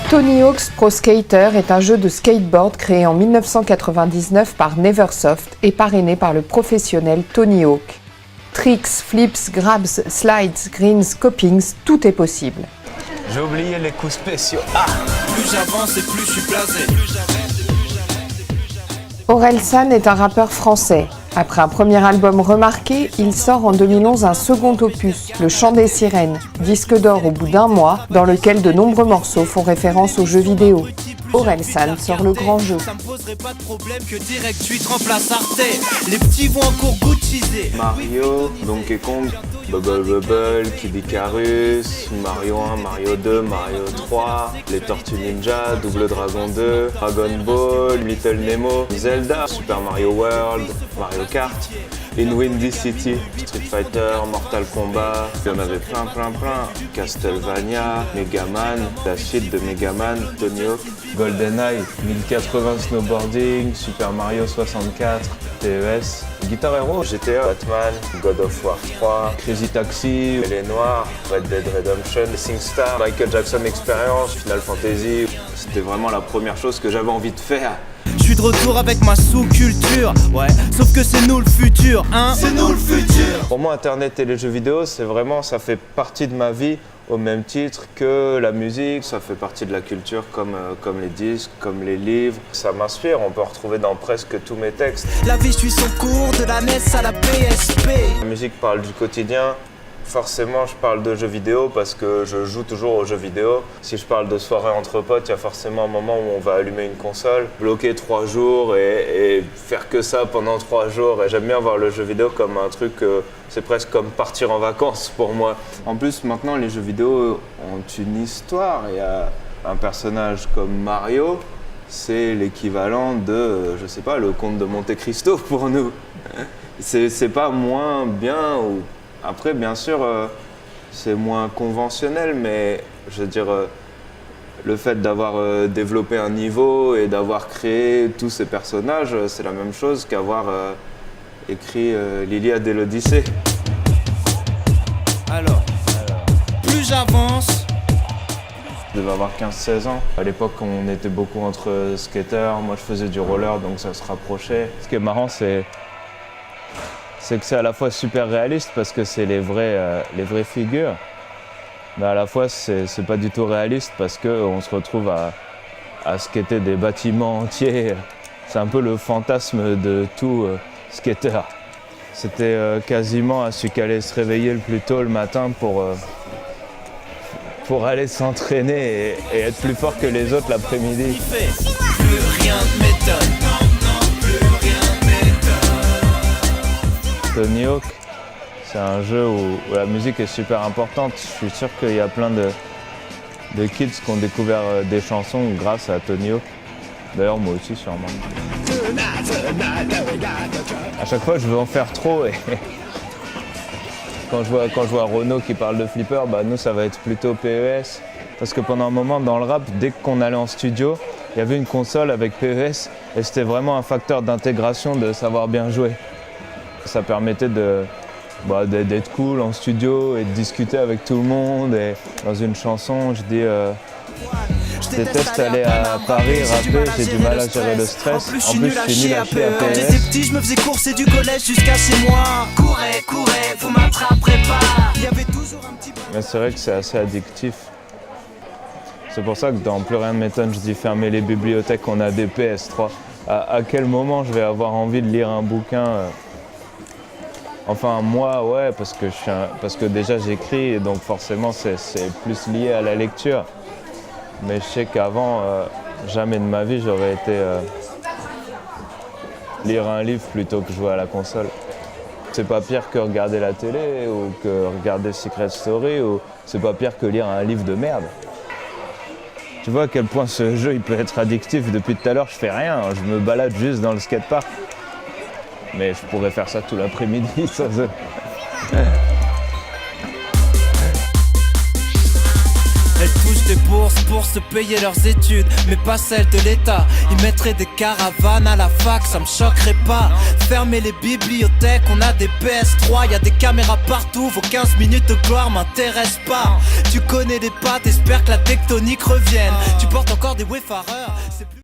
Tony Hawk's Pro Skater est un jeu de skateboard créé en 1999 par Neversoft et parrainé par le professionnel Tony Hawk. Tricks, flips, grabs, slides, greens, copings, tout est possible. J'ai oublié les coups spéciaux. Plus j'avance et plus je suis blasé. Orelsan est un rappeur français. Après un premier album remarqué, il sort en 2011 un second opus, Le Chant des Sirènes, disque d'or au bout d'un mois, dans lequel de nombreux morceaux font référence aux jeux vidéo. Orelsan sort le grand jeu. Ça me poserait pas de problème que direct tu te remplaces Arte. Les petits vont encore Gucciser. Mario, Donkey Kong, Bubble, Kid Icarus, Mario 1, Mario 2, Mario 3, les Tortues Ninja, Double Dragon 2, Dragon Ball, Little Nemo, Zelda, Super Mario World, Mario Kart, In Windy City, Street Fighter, Mortal Kombat, il y en avait plein, Castlevania, Megaman, la suite de Megaman, Tony Hawk, GoldenEye, 1080 Snowboarding, Super Mario 64, TES, Guitar Hero, GTA, Batman, God of War 3, Crazy Taxi, Les Noirs, Red Dead Redemption, SingStar, Michael Jackson Experience, Final Fantasy. C'était vraiment la première chose que j'avais envie de faire. Je suis de retour avec ma sous-culture, ouais, sauf que c'est nous le futur, hein. C'est nous le futur. Pour moi, Internet et les jeux vidéo, c'est vraiment, ça fait partie de ma vie au même titre que la musique, ça fait partie de la culture comme les disques, comme les livres. Ça m'inspire, on peut retrouver dans presque tous mes textes. La vie suit son cours, de la NES à la PSP. La musique parle du quotidien. Forcément, je parle de jeux vidéo parce que je joue toujours aux jeux vidéo. Si je parle de soirée entre potes, il y a forcément un moment où on va allumer une console, bloquer 3 jours et faire que ça pendant 3 jours. Et j'aime bien voir le jeu vidéo comme un truc, c'est presque comme partir en vacances pour moi. En plus, maintenant, les jeux vidéo ont une histoire. Il y a un personnage comme Mario, c'est l'équivalent de, je sais pas, le comte de Monte Cristo pour nous. C'est pas moins bien ou... Après, bien sûr, c'est moins conventionnel, mais je veux dire, le fait d'avoir développé un niveau et d'avoir créé tous ces personnages, c'est la même chose qu'avoir écrit l'Iliade et l'Odyssée. Alors, plus j'avance. Je devais avoir 15-16 ans. À l'époque, on était beaucoup entre skateurs. Moi, je faisais du roller, donc ça se rapprochait. Ce qui est marrant, c'est que c'est à la fois super réaliste parce que c'est les vraies figures, mais à la fois c'est pas du tout réaliste parce qu'on se retrouve à skater des bâtiments entiers. C'est un peu le fantasme de tout skater. C'était quasiment à celui qui allait se réveiller le plus tôt le matin pour aller s'entraîner et être plus fort que les autres l'après-midi. Plus rien ne m'étonne. Tony Hawk, c'est un jeu où la musique est super importante. Je suis sûr qu'il y a plein de kids qui ont découvert des chansons grâce à Tony Hawk. D'ailleurs, moi aussi, sûrement. À chaque fois, je veux en faire trop. Et quand je vois Renaud qui parle de flipper, bah, nous, ça va être plutôt PES. Parce que pendant un moment, dans le rap, dès qu'on allait en studio, il y avait une console avec PES et c'était vraiment un facteur d'intégration de savoir bien jouer. Ça permettait d'être cool en studio et de discuter avec tout le monde. Et dans une chanson, je dis je déteste aller à Paris rapper, j'ai du mal à gérer le stress. En plus, je suis nul à chier à PES. Quand j'étais petit, je me faisais courser du collège jusqu'à chez moi. Courez, vous m'attraperez pas. Il y avait toujours un petit peu... Mais c'est vrai que c'est assez addictif. C'est pour ça que dans Plus rien ne m'étonne, je dis fermer les bibliothèques, on a des PS3. À quel moment je vais avoir envie de lire un bouquin Enfin, moi, ouais, parce que déjà j'écris et donc forcément c'est plus lié à la lecture. Mais je sais qu'avant, jamais de ma vie j'aurais été lire un livre plutôt que jouer à la console. C'est pas pire que regarder la télé ou que regarder Secret Story ou c'est pas pire que lire un livre de merde. Tu vois à quel point ce jeu il peut être addictif. Depuis tout à l'heure, je fais rien, je me balade juste dans le skatepark. Mais je pourrais faire ça tout l'après-midi, ça. Elle touche des pots courses pour se payer leurs études, mais pas celles de l'État. Ils mettraient des caravanes à la fac, ça me choquerait pas. Fermer les bibliothèques, on a des PS3, y a des caméras partout, vos 15 minutes de gloire m'intéressent pas. Tu connais les pattes, espère que la tectonique revienne. Tu portes encore des wayfarers, c'est plus...